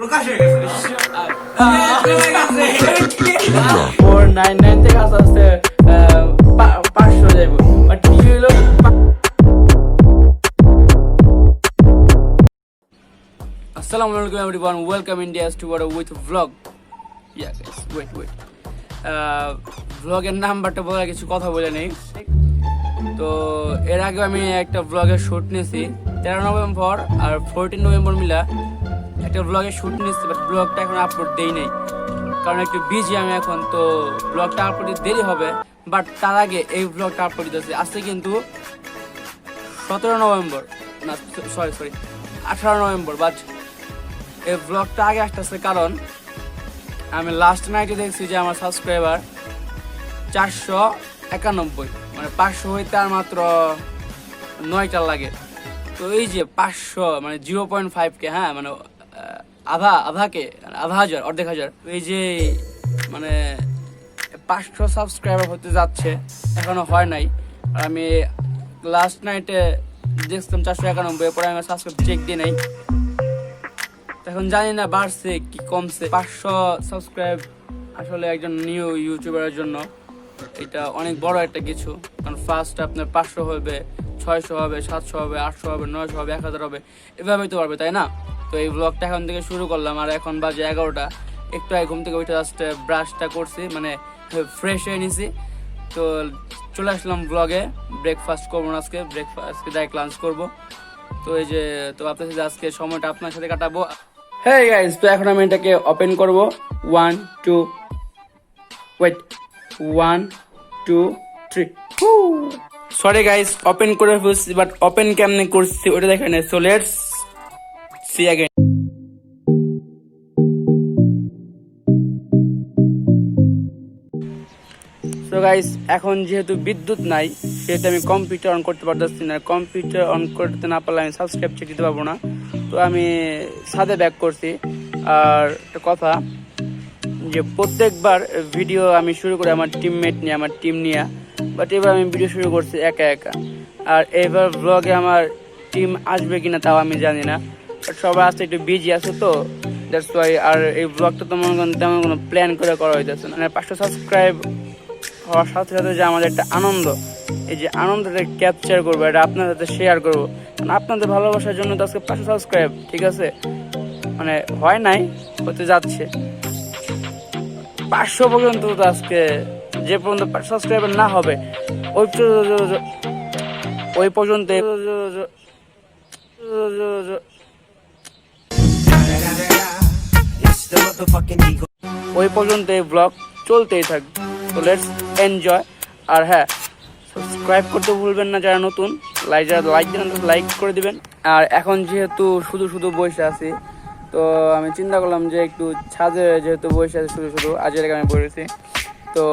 প্রকাশ হয়ে গেছে। 499 থেকে আস্তে আস্তে 500 যাইব। বাট কি হলো, আসসালামু আলাইকুম everyone, welcome India to war with vlog. Yeah guys, wait ভ্লগের নাম্বারটা বলার কিছু কথা বলে নেই। তো এর আগে আমি একটা ভ্লগের শ্যুট নিয়েছি 13 নভেম্বর আর 14 নভেম্বর মিলা একটা ভ্লগের শ্যুট নিয়েছি, বাট ব্লগটা এখন আপলোড দেই নাই কারণ একটু বিজি আমি এখন। তো ব্লগটা আপলোড দেরি হবে, বাট তার আগে এই ভ্লগটা আপলোড দিতেছি। আজকে কিন্তু 17 নভেম্বর, না সরি 18 নভেম্বর, বাট এই ব্লগটা আগে আসতেছে কারণ আমি লাস্ট নাইটে দেখছি যে আমার সাবস্ক্রাইবার 491, মানে 500 হইতে আর মাত্র 9টা লাগে। তো এই যে 500 মানে 0.5K, হ্যাঁ মানে আধা হাজার, অর্ধেক হাজার। এই যে মানে 500 সাবস্ক্রাইবার হতে যাচ্ছে, এখনো হয় নাই। আর আমি লাস্ট নাইটে দেখছিলাম 491, পরে আমি সাবস্ক্রাইব চেক দিয়ে নাই। এখন জানি না বাড়ছে কি কমছে। 500 সাবস্ক্রাইব আসলে একজন নিউ ইউটিউবারের জন্য এটা অনেক বড় একটা কিছু, কারণ ফার্স্ট আপনার 500 হবে, 600 হবে, 700 হবে, 800 হবে, 900 হবে, 1000 হবে, এভাবেই তো পারবে, তাই না? তো এই ব্লগটা এখন থেকে শুরু করলাম, আর এখন বাজে 11টা। একটু আগে ঘুম থেকে উঠে জাস্ট ব্রাশটা করছি, মানে ফ্রেশ হয়ে নিছি। তো চলে আসলাম ব্লগে। ব্রেকফাস্ট করবো না আজকে, আজকে ডাইরেক্ট লাঞ্চ করবো। তো এই যে তো আপনার সাথে আজকে সময়টা আপনার সাথে কাটাবো। হ্যাঁ গাইস, তো এখন আমি এটাকে ওপেন করবো। 1 2 3। সরি গাইস, ওপেন করে ফেলছি, বাট ওপেন কেমনে করছি ওটা দেখেন। So let's see again. So guys, এখন যেহেতু বিদ্যুৎ নাই সেহেতু আমি কম্পিউটার অন করতে পারতেছি না। কম্পিউটার অন করতে না পারলে আমি সাবস্ক্রাইব চেক দিতে পারবো না। তো আমি ছাদে ব্যাক করছি। আর একটা কথা, যে প্রত্যেকবার ভিডিও আমি শুরু করি আমার টিমমেট নিয়ে, আমার টিম নিয়ে, বাট এবার আমি ভিডিও শুরু করছি একা একা। আর এবার ব্লগে আমার টিম আসবে কিনা তাও আমি জানি না, বাট সবাই আসতে একটু বিজি আছে, তো দ্যাটস ওয়াই। আর এই ব্লগটা তেমন কোনো প্ল্যান করে করা হইতেছে না। 500 সাবস্ক্রাইব হওয়ার সাথে সাথে যে আমাদের একটা আনন্দ, এই যে আনন্দটা ক্যাপচার করবো, এটা আপনাদের সাথে শেয়ার করবো। কারণ আপনাদের ভালোবাসার জন্য তো আজকে 500 সাবস্ক্রাইব, ঠিক আছে, মানে হয় নাই, হতে যাচ্ছে 500 পর্যন্ত। তো আজকে যে পর্যন্ত 500 সাবস্ক্রাইবার না হবে ওই পর্যন্ত এই ব্লগ চলতেই থাকবে। তো লেটস এনজয়। আর হ্যাঁ, সাবস্ক্রাইব করতে ভুলবেন না যারা নতুন। যারা লাইক দেন লাইক করে দিবেন। আর এখন যেহেতু শুধু বসে আছি, তো আমি চিন্তা করলাম যে একটু ছাদে যেহেতু বসে আছে শুধু আজের আমি বলেছি, তো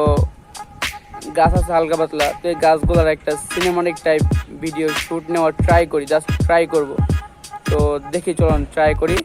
গাছ আছে হালকা পাতলা, তো এই গাছগুলোর একটা সিনেমাটিক টাইপ ভিডিও শ্যুট নেওয়ার ট্রাই করি, জাস্ট ট্রাই করব। তো দেখি, চলুন ট্রাই করি।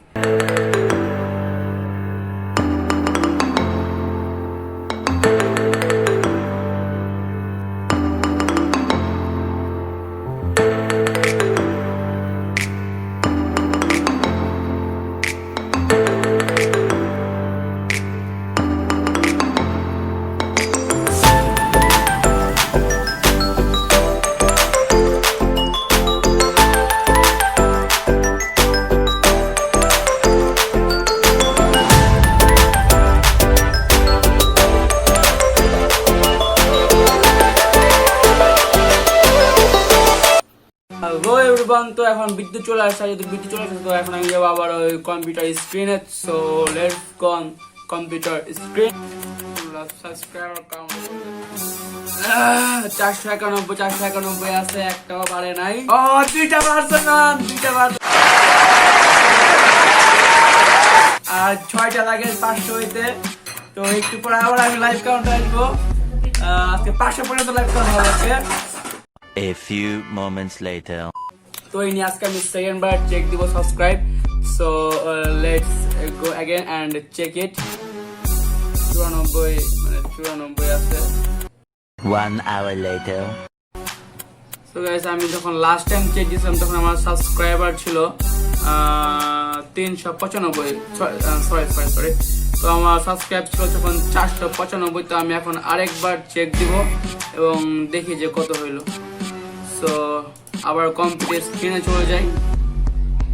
হ্যালো এভরিওয়ান, তো এখন বিদ্যুৎ চলে আসছে। যেহেতু বিদ্যুৎ চলে আসছে, তো এখন আমি যাবো আবার ওই কম্পিউটার স্ক্রিনে। So let's go on computer screen. Subscriber count 491 আছে, একটাও পারে নাই। ও দুইটা পারছে না, আর 6টা লাগে 500 হইতে। তো একটু পরে আবার আমি লাইভ কাউন্টে আসবো। আজকে 500 পর্যন্ত লাইভ কাউন্ট হবে। A few moments later. তো এই নিয়ে আজকে আমি সেকেন্ড বার চেক দিব subscribe. So let's go again and check it. 94 আছে। 1 hour later. সো গাইস, আমি যখন লাস্ট টাইম চেক দিয়েছিলাম তখন আমার সাবস্ক্রাইবার ছিল 395 সরি। তো আমার সাবস্ক্রাইব ছিল যখন 495, তো আমি এখন আরেকবার চেক দিব এবং দেখি যে কত হইলো। সো আবার কম্পিউটার স্ক্রিনে চলে যাই।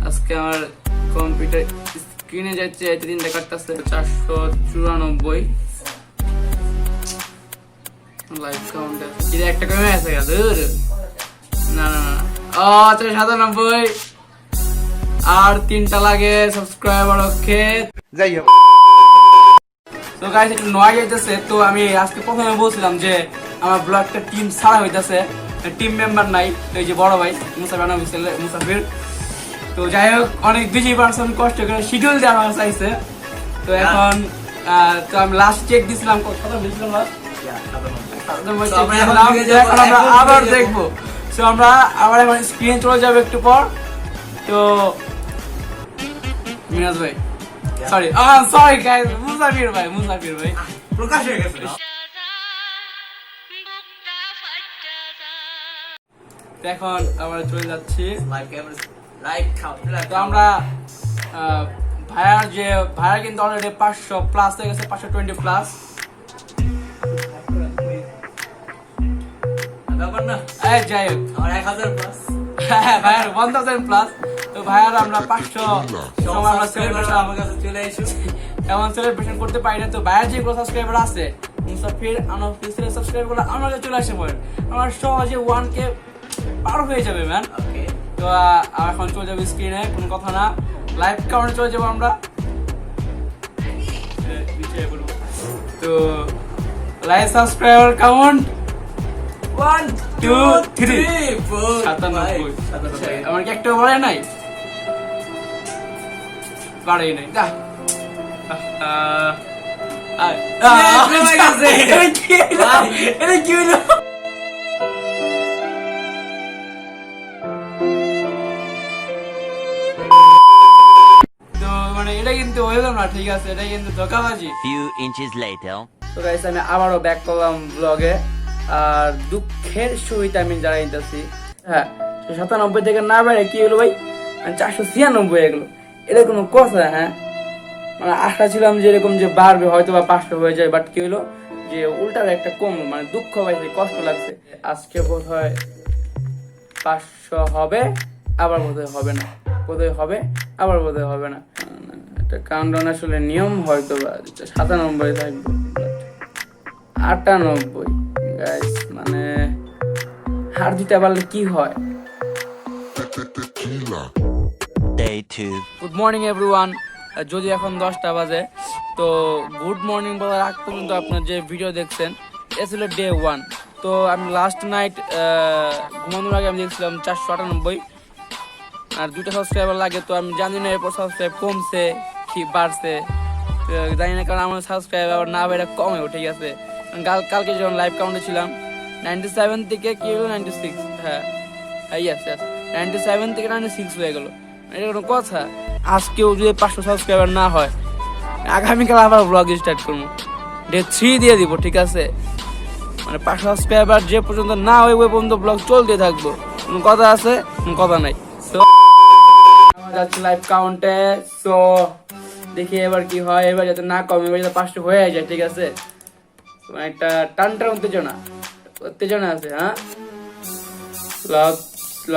আজকে আমার কম্পিউটার স্ক্রিনে যাচ্ছে, এতে দিন দেখাচ্ছে 494 লাইভ কাউন্ট আছে, একটা কমে আছে না না না, ও 97, আর 3টা লাগে সাবস্ক্রাইবার। ওকে যাই হোক, তো গাইস একটু নয় যাইতেছে। তো আমি আজকে প্রথমে বলছিলাম যে আমার ব্লগটা টিম ছাড়া হইতাছে, টিম মেম্বার নাই। তো এই যে বড় ভাই মুসাফির, তো যাই হোক অনেক বিজি পারসন, কষ্ট করে শিডিউল দেওয়া চাইছে। তো এখন তো আমি লাস্ট চেক দিছিলাম, আবার দেখবো। তো আমরা আবার এখন স্ক্রিনে চলে যাবো একটু পর। তো মিরাজ ভাই, সরি গাইস, মুসাফির ভাই প্রকাশ হয়ে গেছে। তো এখন আমরা চলে যাচ্ছি। তো তো আমরা ভাইয়ার কিন্তু অলরেডি 500 প্লাস হয়ে গেছে, 520 প্লাস। যাই হোক আমার 1000 প্লাস, ভাইয়ার 1000 প্লাস। তো ভাইয়ার আমরা 500 সময় আমরা সেলিব্রেশন আমার কাছে চলে এসো। এমন সেলিব্রেশন করতে পারি না। তো ভাইয়ার যে সাবস্ক্রাইবার আছে মুসাফির আনঅফিসিয়াল সাবস্ক্রাইবার আমার কাছে চলে আসে পড়ে, আমার সহজে 1K পার হয়ে যাবে ম্যান। তো এখন চলে যাবো স্ক্রিনে, কোনো কথা না, লাইভ কাউন্টে চলে যাবো আমরা। তো লাইভ সাবস্ক্রাইবার কাউন্ট 1 2 3 4 97। আমার কি একটা বলে নাই, বাড়াই নাই দা। এটা কি হলো? তো মানে এটা কিন্তু হইল না, ঠিক আছে, এটা কিন্তু ধোঁকাবাজি। Few inches later. তো গাইস আমি আবারও ব্যাক করলাম ব্লগে, আর দুঃখের সহিত আমি জানাইতেছি, হ্যাঁ 97 থেকে না বেড়ে কি হলো ভাই, 496 হয়ে গেলো। এটা কোনো কথা? হ্যাঁ মানে আশা ছিলাম যে এরকম যে বাড়বে, হয়তো বা 500 হয়ে যায়, বাট কি হলো যে উল্টার একটা কম, মানে দুঃখ পাইছে, কষ্ট লাগছে। আজকে বোধ হয় 500 হবে, আবার বোধহয় হবে না, বোধহয় হবে, আবার বোধহয় হবে না। একটা কাউন্টডাউন আসলে নিয়ম, হয়তো বা 97 থাকবে, 98 গাইস, মানে হার দিতে পারলে কি হয়। Day 2. গুড মর্নিং এভরিওয়ান, যদি এখন 10টা বাজে, তো গুড মর্নিং বলার আগ পর্যন্ত আপনার যে ভিডিও দেখছেন এটা ছিল ডে 1। তো আমি লাস্ট নাইট ঘুমানোর আগে আমি দেখছিলাম 498, আর 2টা সাবস্ক্রাইবার লাগে। তো আমি জানি না এরপর সাবস্ক্রাইব কমছে কি বাড়ছে, জানি না, কারণ আমার সাবস্ক্রাইবার না বেড়ে কমে, ঠিক আছে। কালকে যখন লাইভ কাউন্টে ছিলাম 97 থেকে কি হলো 96, হ্যাঁ ইয়েস 97 থেকে 96 হয়ে গেল। এটা কোনো কথা? আজকেও যদি 500 সাবস্ক্রাইবার না হয়, আগামীকাল আবার ব্লগ স্টার্ট করবো, ডে 3 দিয়ে দিব, ঠিক আছে। মানে 500 সাবস্ক্রাইবার যে পর্যন্ত না হয় ওই পর্যন্ত ব্লগ চলতে থাকবো, কোনো কথা আছে? কোনো কথা নাই। তো যাচ্ছি লাইভ কাউন্টে, সো দেখি এবার কি হয়, এবার যাতে না কমে, এবার যাতে 500 হয়ে যায়, ঠিক আছে। একটা টানটার উত্তেজনা আছে। হ্যাঁ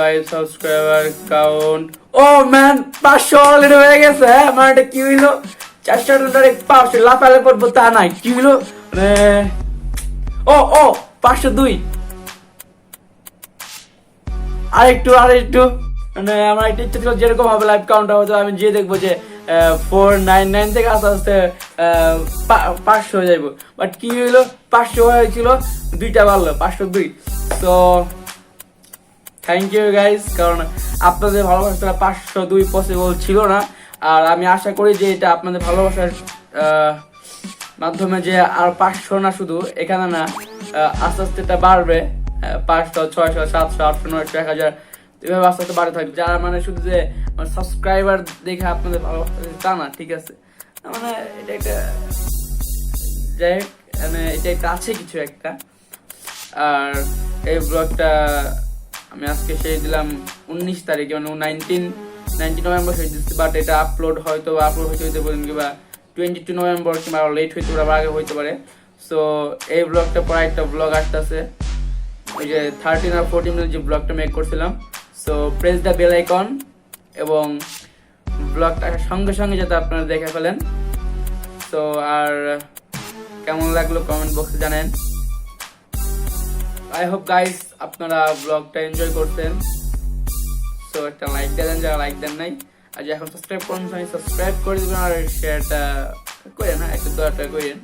লাইভ সাবস্ক্রাইবার কাউন্ট, ও ম্যান 500 অলরেডি হয়ে গেছে। আমার এটা কি হইলো, 400 লাফালে পড়বো তা নাই, কি হইলো মানে, ও 502, আরেকটু মানে আমার একটা ইচ্ছা ছিল যেরকম হবে লাইভ কাউন্ট হয়তো আমি যে দেখবো যে 499 থেকে আস্তে আস্তে 500 হয়ে যাইবো, বাট কি হইলো 500 হয়েছিল, 2টা বাড়লো 502। তো থ্যাংক ইউ গাইস, কারণ আপনাদের ভালোবাসা 502 পসিবল ছিল না। আর আমি আশা করি যে এটা আপনাদের ভালোবাসার মাধ্যমে যে আর 500 না, শুধু এখানে না, আস্তে আস্তে এটা বাড়বে, 500 600 700 800 900 1000 এভাবে আস্তে আস্তে বাড়তে থাকবে। যারা মানে শুধু যে সাবস্ক্রাইবার দেখে আপনাদের ভালোবাসা তা না, ঠিক আছে। মানে এটা একটা যাই হোক, মানে এটা একটা আছে কিছু একটা। আর এই ব্লগটা আমি আজকে সেই দিলাম 19 তারিখে, মানে 19 নভেম্বর ছেড়ে দিচ্ছি, বাট এটা আপলোড হয়তো হইতে পারেন কিংবা 22 নভেম্বর কিংবা লেট হইতে পারে, আগে হইতে পারে। সো এই ব্লগটা পরে একটা ব্লগ আসতেছে, ওই যে 13 আর 14 মিনিট যে ব্লগটা মেক করছিলাম। So press the bell icon এবং ব্লগটা সঙ্গে সঙ্গে যাতে আপনারা দেখে ফেলেন। সো আর কেমন লাগলো কমেন্ট বক্সে জানেন। আই হোপ গাইস আপনারা ব্লগটা এনজয় করছেন। সো একটা লাইক দেন যারা লাইক দেন নাই, আর যে এখন সাবস্ক্রাইব করুন সাবস্ক্রাইব করে দিবেন, আর শেয়ারটা করেন, হ্যাঁ একটু দয়াটা করেন।